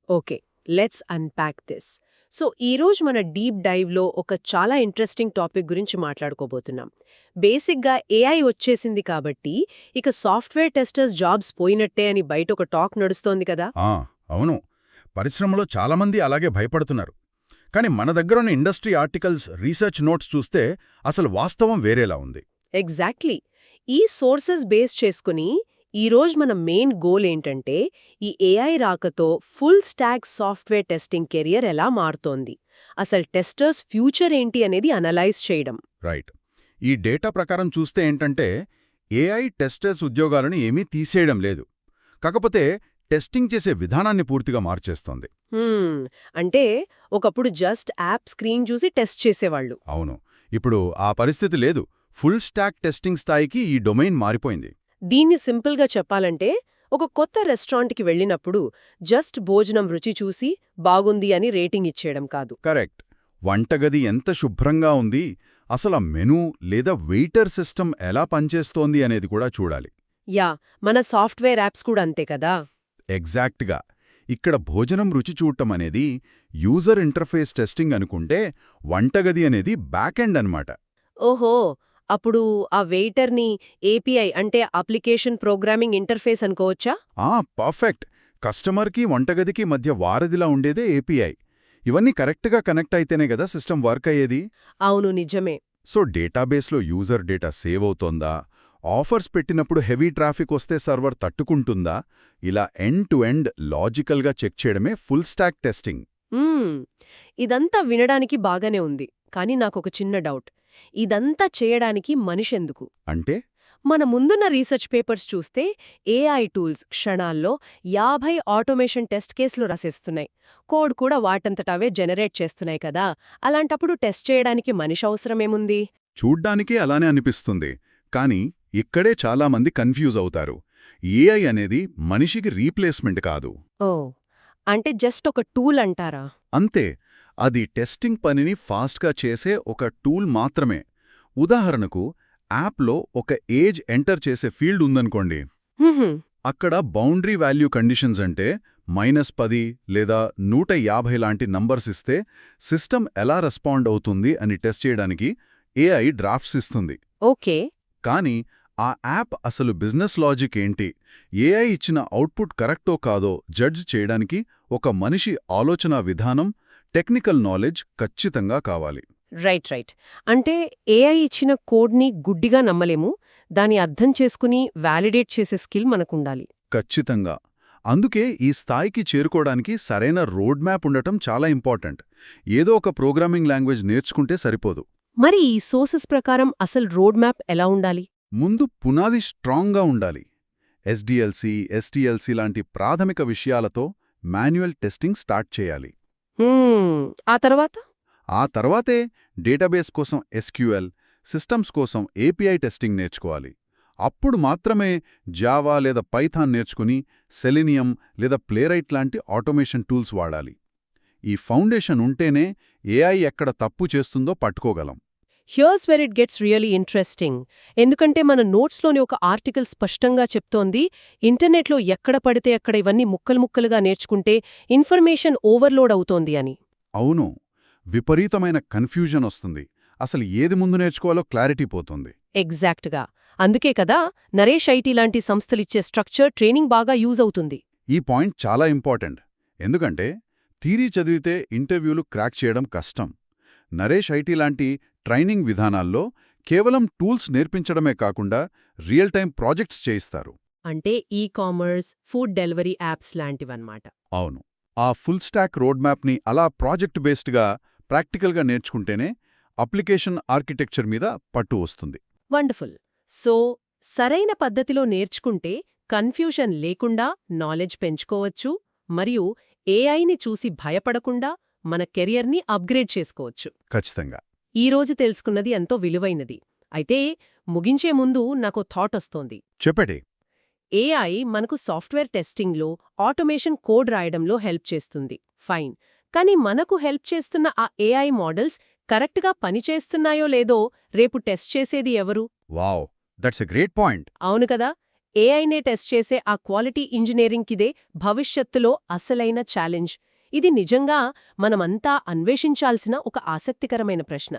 Okay, let's unpack this. So ఈరోజు మన deep డైవ్లో ఒక చాలా ఇంట్రెస్టింగ్ టాపిక్ గురించి మాట్లాడుకోబోతున్నాం. బేసిక్గా ఏఐ వచ్చేసింది కాబట్టి ఇక సాఫ్ట్వేర్ టెస్టర్స్ జాబ్స్ పోయినట్టే అని బయట ఒక టాక్ నడుస్తోంది కదా. ఆ, అవును. పరిశ్రమలో చాలామంది అలాగే భయపడుతున్నారు. కానీ మన దగ్గరున్న ఇండస్ట్రీ ఆర్టికల్స్, రీసెర్చ్ నోట్స్ చూస్తే అసలు వాస్తవం వేరేలా ఉంది. ఎగ్జాక్ట్లీ. ఈ సోర్సెస్ బేస్ చేసుకుని ఈరోజు మన మెయిన్ గోల్ ఏంటంటే ఈ ఏఐ రాకతో full stock software testing career ఎలా మారుతోంది, అసలు టెస్టర్స్ ఫ్యూచర్ ఏంటి అనేది అనలైజ్ చేయడం. రైట్. ఈ డేటా ప్రకారం చూస్తే ఏంటంటే ఏఐ టెస్టర్స్ ఉద్యోగాలను ఏమీ తీసేయడం లేదు. కాకపోతే టెస్టింగ్ చేసే విధానాన్ని పూర్తిగా మార్చేస్తోంది. హ్మ్, అంటే ఒకప్పుడు జస్ట్ యాప్ స్క్రీన్ చూసి టెస్ట్ చేసేవాళ్ళు. అవును. ఇప్పుడు ఆ పరిస్థితి లేదు. ఫుల్ స్టాక్ టెస్టింగ్ స్థాయికి ఈ డొమైన్ మారిపోయింది. దీన్ని సింపుల్గా చెప్పాలంటే ఒక కొత్త రెస్టారెంట్కి వెళ్ళినప్పుడు జస్ట్ భోజనం రుచి చూసి బాగుంది అని రేటింగ్ ఇచ్చేయడం కాదు. కరెక్ట్. వంటగది ఎంత శుభ్రంగా ఉంది, అసలు ఆ మెనూ లేదా వెయిటర్ సిస్టమ్ ఎలా పనిచేస్తోంది అనేది కూడా చూడాలి. యా, మన సాఫ్ట్వేర్ యాప్స్ కూడా అంతే కదా. ఎగ్జాక్ట్గా. ఇక్కడ భోజనం రుచి చూడటం అనేది యూజర్ ఇంటర్ఫేస్ టెస్టింగ్ అనుకుంటే, వంటగది అనేది బ్యాకెండ్ అన్నమాట. ఓహో, అప్పుడు ఆ వెయిటర్ని ఏపీఐ అంటే అప్లికేషన్ ప్రోగ్రామింగ్ ఇంటర్ఫేస్ అనుకోవచ్చా? పర్ఫెక్ట్. కస్టమర్కి వంటగదికి మధ్య వారధిలా ఉండేదే ఏపీఐ. ఇవన్నీ కరెక్ట్గా కనెక్ట్ అయితేనే కదా సిస్టమ్ వర్క్ అయ్యేది. అవును, నిజమే. సో డేటాబేస్లో యూజర్ డేటా సేవ్ అవుతోందా, ఆఫర్స్ పెట్టినప్పుడు హెవీ ట్రాఫిక్ వస్తే సర్వర్ తట్టుకుంటుందా, ఇలా ఎండ్ టు ఎండ్ లాజికల్గా చెక్ చేయడమే ఫుల్ స్టాక్ టెస్టింగ్. మ్మ్, ఇదంతా వినడానికి బాగానే ఉంది. కానీ నాకొక చిన్న డౌట్. ఇదంతా చేయడానికి మనిషెందుకు? అంటే మన ముందున్న రీసెర్చ్ పేపర్స్ చూస్తే ఏఐ టూల్స్ క్షణాల్లో 50 ఆటోమేషన్ టెస్ట్ కేసులు రాసేస్తున్నాయి. కోడ్ కూడా వాటంతటవే జనరేట్ చేస్తున్నాయి కదా. అలాంటప్పుడు టెస్ట్ చేయడానికి మనిషి అవసరమేముంది? చూడ్డానికే అలానే అనిపిస్తుంది. కానీ ఇక్కడే చాలామంది కన్ఫ్యూజ్ అవుతారు. ఏఐ అనేది మనిషికి రీప్లేస్మెంట్ కాదు. ఓ, అంటే జస్ట్ ఒక టూల్ అంటారా? అంతే. అది టెస్టింగ్ పనిని ఫాస్ట్గా చేసే ఒక టూల్ మాత్రమే. ఉదాహరణకు యాప్లో ఒక ఏజ్ ఎంటర్ చేసే ఫీల్డ్ ఉందనుకోండి. హుహుం, అక్కడ బౌండరీ వాల్యూ కండిషన్స్ అంటే -10 లేదా 150 లాంటి నంబర్స్ ఇస్తే సిస్టమ్ ఎలా రెస్పాండ్ అవుతుంది అని టెస్ట్ చేయడానికి ఏఐ డ్రాఫ్ట్స్ ఇస్తుంది. ఓకే. కానీ ఆ యాప్ అసలు బిజినెస్ లాజిక్ ఏంటి, ఏఐ ఇచ్చిన అవుట్పుట్ కరెక్టో కాదో జడ్జ్ చేయడానికి ఒక మనిషి ఆలోచనా విధానం, టెక్నికల్ నాలెడ్జ్ ఖచ్చితంగా కావాలి. Right right. అంటే ఏఐ ఇచ్చిన కోడ్ని గుడ్డిగా నమ్మలేము. దాన్ని అర్థం చేసుకుని వ్యాలిడేట్ చేసే స్కిల్ మనకుండాలి. ఖచ్చితంగా. అందుకే ఈ స్థాయికి చేరుకోవడానికి సరైన రోడ్ మ్యాప్ ఉండటం చాలా ఇంపార్టెంట్. ఏదో ఒక ప్రోగ్రామింగ్ లాంగ్వేజ్ నేర్చుకుంటే సరిపోదు. మరి ఈ సోర్సెస్ ప్రకారం అసలు రోడ్ మ్యాప్ ఎలా ఉండాలి? ముందు పునాది స్ట్రాంగ్గా ఉండాలి. ఎస్డిఎల్సి, ఎస్టిఎల్సి లాంటి ప్రాథమిక విషయాలతో మాన్యువల్ టెస్టింగ్ స్టార్ట్ చేయాలి. ఆ తర్వాత? ఆ తర్వాతే డేటాబేస్ కోసం ఎస్క్యూఎల్, సిస్టమ్స్ కోసం ఏపీఐ టెస్టింగ్ నేర్చుకోవాలి. అప్పుడు మాత్రమే జావా లేదా పైథాన్ నేర్చుకుని సెలీనియం లేదా ప్లేరైట్ లాంటి ఆటోమేషన్ టూల్స్ వాడాలి. ఈ ఫౌండేషన్ ఉంటేనే ఏఐ ఎక్కడ తప్పు చేస్తుందో పట్టుకోగలం. Here's where it gets really interesting. ఎందుకంటే మన నోట్స్లోని ఒక ఆర్టికల్ స్పష్టంగా చెప్తోంది, ఇంటర్నెట్లో ఎక్కడ పడితే అక్కడ ఇవన్నీ ముక్కలు ముక్కలుగా నేర్చుకుంటే ఇన్ఫర్మేషన్ ఓవర్లోడ్ అవుతోంది అని. అవును. విపరీతమైన కన్ఫ్యూజన్ వస్తుంది. అసలు ఏది ముందు నేర్చుకోవాలో క్లారిటీ పోతుంది. ఎగ్జాక్ట్గా. అందుకే కదా నరేష్ ఐటీ లాంటి సంస్థలిచ్చే స్ట్రక్చర్ ట్రైనింగ్ బాగా యూజ్ అవుతుంది. ఈ పాయింట్ చాలా ఇంపార్టెంట్. ఎందుకంటే థియరీ చదివితే ఇంటర్వ్యూలు క్రాక్ చేయడం కష్టం. నరేష్ ఐటీ లాంటి ట్రైనింగ్ విధానాల్లో కేవలం టూల్స్ నేర్పించడమే కాకుండా రియల్ టైం ప్రాజెక్ట్స్ చేయిస్తారు. అంటే ఈ-కామర్స్, ఫుడ్ డెలివరీ యాప్స్ లాంటివన్నమాట. అవును. ఆ ఫుల్ స్టాక్ రోడ్ మ్యాప్ని అలా ప్రాజెక్ట్ బేస్డ్గా ప్రాక్టికల్గా నేర్చుకుంటేనే అప్లికేషన్ ఆర్కిటెక్చర్ మీద పట్టు వస్తుంది. వండర్ఫుల్. సో సరైన పద్ధతిలో నేర్చుకుంటే కన్ఫ్యూషన్ లేకుండా నాలెడ్జ్ పెంచుకోవచ్చు, మరియు ఏఐని చూసి భయపడకుండా మన కెరియర్ని అప్గ్రేడ్ చేసుకోవచ్చు. ఖచ్చితంగా. ఈరోజు తెలుసుకున్నది ఎంతో విలువైనది. అయితే ముగించే ముందు నాకో థాట్ వస్తోంది. చెప్పండి. ఏఐ మనకు సాఫ్ట్వేర్ టెస్టింగ్లో, ఆటోమేషన్ కోడ్ రాయడంలో హెల్ప్ చేస్తుంది. ఫైన్. కానీ మనకు హెల్ప్ చేస్తున్న ఆ ఏఐ మోడల్స్ కరెక్ట్గా పనిచేస్తున్నాయో లేదో రేపు టెస్ట్ చేసేది ఎవరు? Wow, that's a great point. అవును కదా. ఏఐనే టెస్ట్ చేసే ఆ క్వాలిటీ ఇంజనీరింగ్కిదే భవిష్యత్తులో అసలైన ఛాలెంజ్. ఇది నిజంగా మనమంతా అన్వేషించాల్సిన ఒక ఆసక్తికరమైన ప్రశ్న.